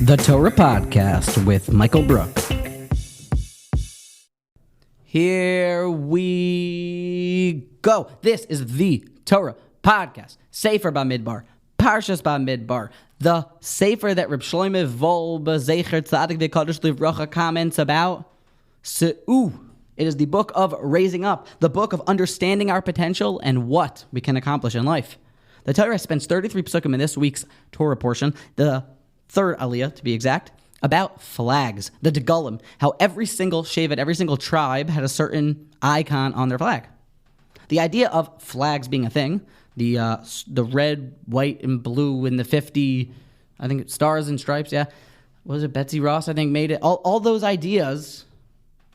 The Torah Podcast with Michael Brook. Here we go. This is the Torah Podcast. Sefer Bamidbar, Parshas Bamidbar, the Sefer that Reb Shlomo Volb Zecher Tzadik V'Kadosh Livracha comments about. Se'u. It is the book of raising up, the book of understanding our potential and what we can accomplish in life. The Torah spends 33 psukim in this week's Torah portion, the third aliyah to be exact, about flags, the degulim, how every single shevet, every single tribe had a certain icon on their flag. The idea of flags being a thing, the red, white, and blue, and the 50, I think stars and stripes, yeah. What was it, Betsy Ross, I think, made it. All those ideas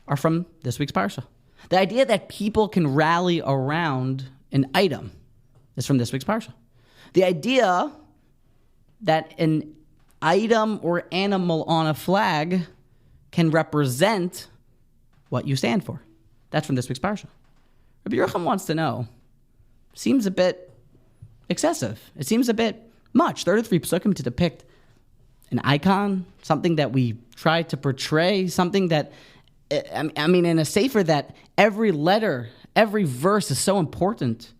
are from this week's Parsha. The idea that people can rally around an item is from this week's Parsha. The idea that an item or animal on a flag can represent what you stand for. That's from this week's Parsha. Rabbi Yerucham wants to know, seems a bit excessive. It seems a bit much. 33 psukim to depict an icon, something that we try to portray, something that, I mean, in a sefer that every letter, every verse is so important.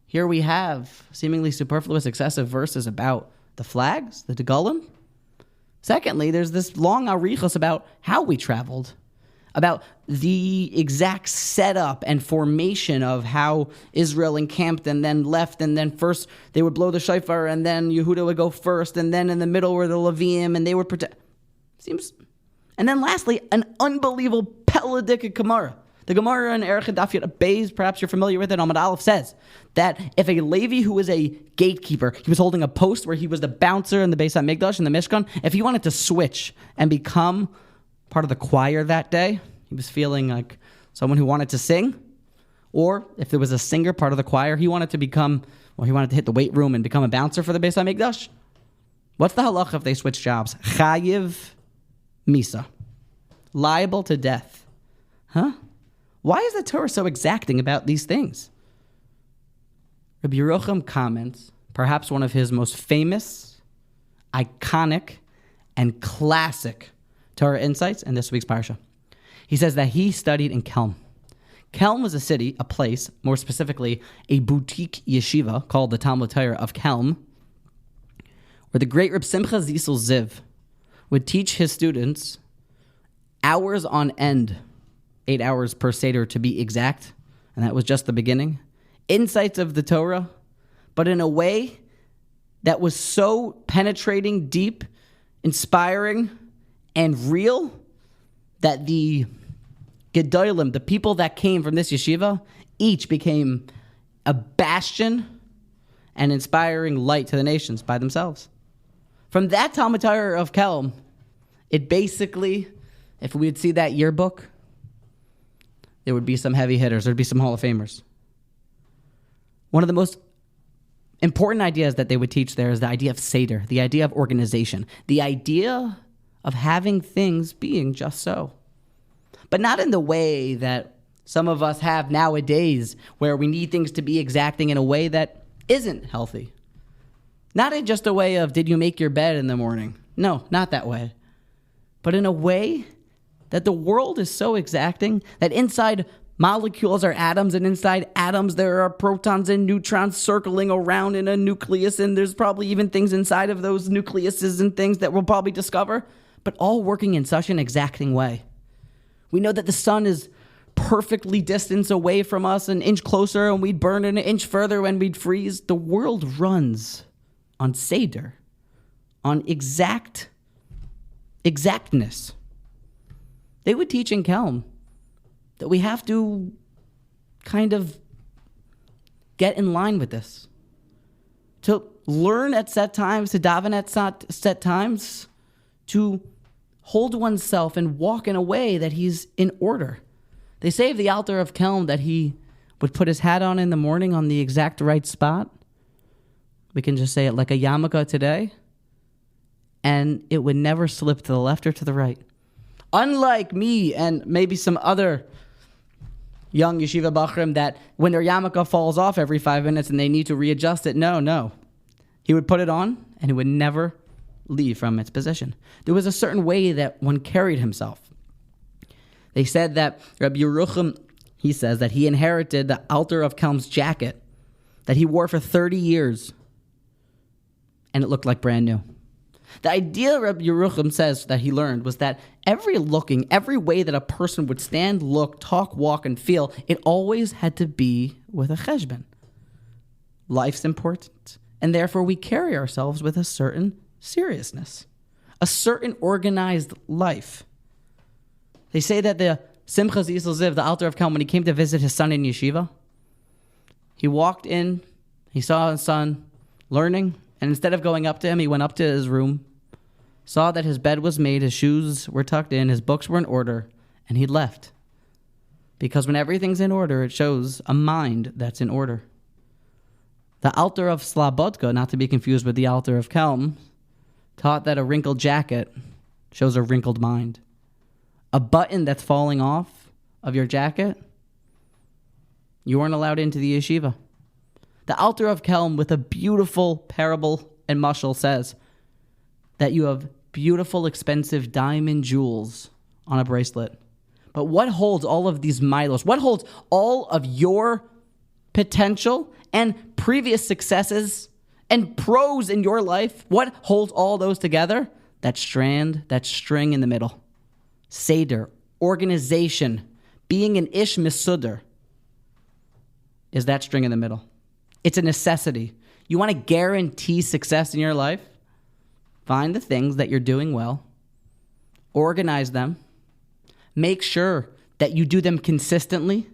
Here we have seemingly superfluous, excessive verses about the flags, the degulim. Secondly, there's this long arichos about how we traveled, about the exact setup and formation of how Israel encamped and then left, and then first they would blow the shofar, and then Yehuda would go first, and then in the middle were the Leviim, and they would protect. And then lastly, an unbelievable Peladik Gemara. The Gemara in Erech Daf Yud Beis, perhaps you're familiar with it, Amud Aleph says that if a Levi who was a gatekeeper, he was holding a post where he was the bouncer in the Beis HaMikdash and the Mishkan, if he wanted to switch and become part of the choir that day, he was feeling like someone who wanted to sing, or if there was a singer part of the choir, he wanted to hit the weight room and become a bouncer for the Beis HaMikdash. What's the halacha if they switch jobs? Chayiv Misa. Liable to death. Huh? Why is the Torah so exacting about these things? Rabbi Yerucham comments, perhaps one of his most famous, iconic, and classic Torah insights in this week's Parsha. He says that he studied in Kelm. Kelm was a city, a place, more specifically a boutique yeshiva called the Talmud Torah of Kelm, where the great Reb Simcha Zisel Ziv would teach his students hours on end, 8 hours per Seder to be exact, and that was just the beginning, insights of the Torah, but in a way that was so penetrating, deep, inspiring, and real that the Gedolim, the people that came from this yeshiva, each became a bastion and inspiring light to the nations by themselves. From that Talmud Torah of Kelm, it basically, if we would see that yearbook, there would be some heavy hitters. There would be some Hall of Famers. One of the most important ideas that they would teach there is the idea of Seder, the idea of organization, the idea of having things being just so. But not in the way that some of us have nowadays, where we need things to be exacting in a way that isn't healthy. Not in just a way of, did you make your bed in the morning? No, not that way. But in a way that the world is so exacting that inside molecules are atoms, and inside atoms there are protons and neutrons circling around in a nucleus, and there's probably even things inside of those nucleuses and things that we'll probably discover, but all working in such an exacting way. We know that the sun is perfectly distanced away from us, an inch closer, and we'd burn an inch further when we'd freeze. The world runs on Seder, on exactness. They would teach in Kelm that we have to kind of get in line with this. To learn at set times, to daven at set times, to hold oneself and walk in a way that he's in order. They say of the Alter of Kelm that he would put his hat on in the morning on the exact right spot. We can just say it like a yarmulke today. And it would never slip to the left or to the right. Unlike me and maybe some other young yeshiva bachrim that when their yarmulke falls off every 5 minutes and they need to readjust it, no. He would put it on and it would never leave from its position. There was a certain way that one carried himself. They said that Rabbi Yerucham, he says that he inherited the Alter of Kelm's jacket that he wore for 30 years, and it looked like brand new. The idea Rabbi Yerucham says that he learned was that every way that a person would stand, look, talk, walk, and feel, it always had to be with a cheshbon. Life's important, and therefore we carry ourselves with a certain seriousness, a certain organized life. They say that the Simchas Yisrael Ziv, the Alter of Kelm, when he came to visit his son in yeshiva, he walked in, he saw his son learning, and instead of going up to him, he went up to his room, saw that his bed was made, his shoes were tucked in, his books were in order, and he left. Because when everything's in order, it shows a mind that's in order. The Alter of Slobodka, not to be confused with the Alter of Kelm, taught that a wrinkled jacket shows a wrinkled mind. A button that's falling off of your jacket, you weren't allowed into the yeshiva. The Alter of Kelm, with a beautiful parable and mashal, says that you have beautiful, expensive diamond jewels on a bracelet. But what holds all of these milos? What holds all of your potential and previous successes and pros in your life? What holds all those together? That strand, that string in the middle. Seder, organization, being an ish misuder is that string in the middle. It's a necessity. You want to guarantee success in your life? Find the things that you're doing well, organize them, make sure that you do them consistently,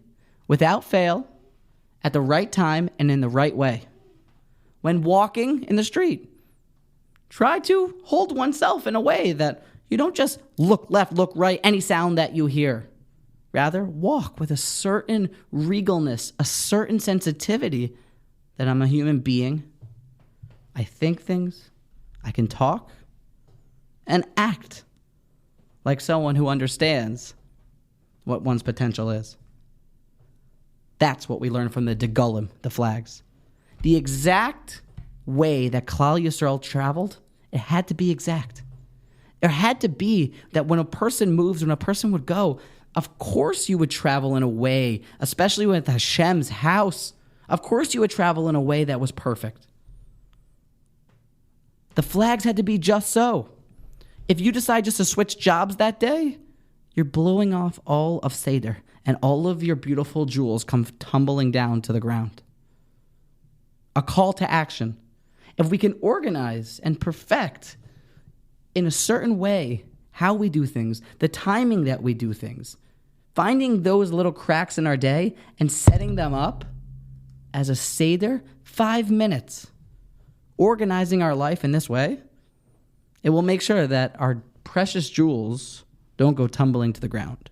without fail, at the right time and in the right way. When walking in the street, try to hold oneself in a way that you don't just look left, look right, any sound that you hear. Rather, walk with a certain regalness, a certain sensitivity that I'm a human being. I think things, I can talk, and act like someone who understands what one's potential is. That's what we learn from the Degulim, the flags. The exact way that Klal Yisrael traveled, it had to be exact. There had to be that when a person moves, when a person would go, of course you would travel in a way, especially with Hashem's house, of course you would travel in a way that was perfect. The flags had to be just so. If you decide just to switch jobs that day, you're blowing off all of Seder, and all of your beautiful jewels come tumbling down to the ground. A call to action. If we can organize and perfect in a certain way how we do things, the timing that we do things, finding those little cracks in our day and setting them up as a Seder, 5 minutes, organizing our life in this way, it will make sure that our precious jewels don't go tumbling to the ground.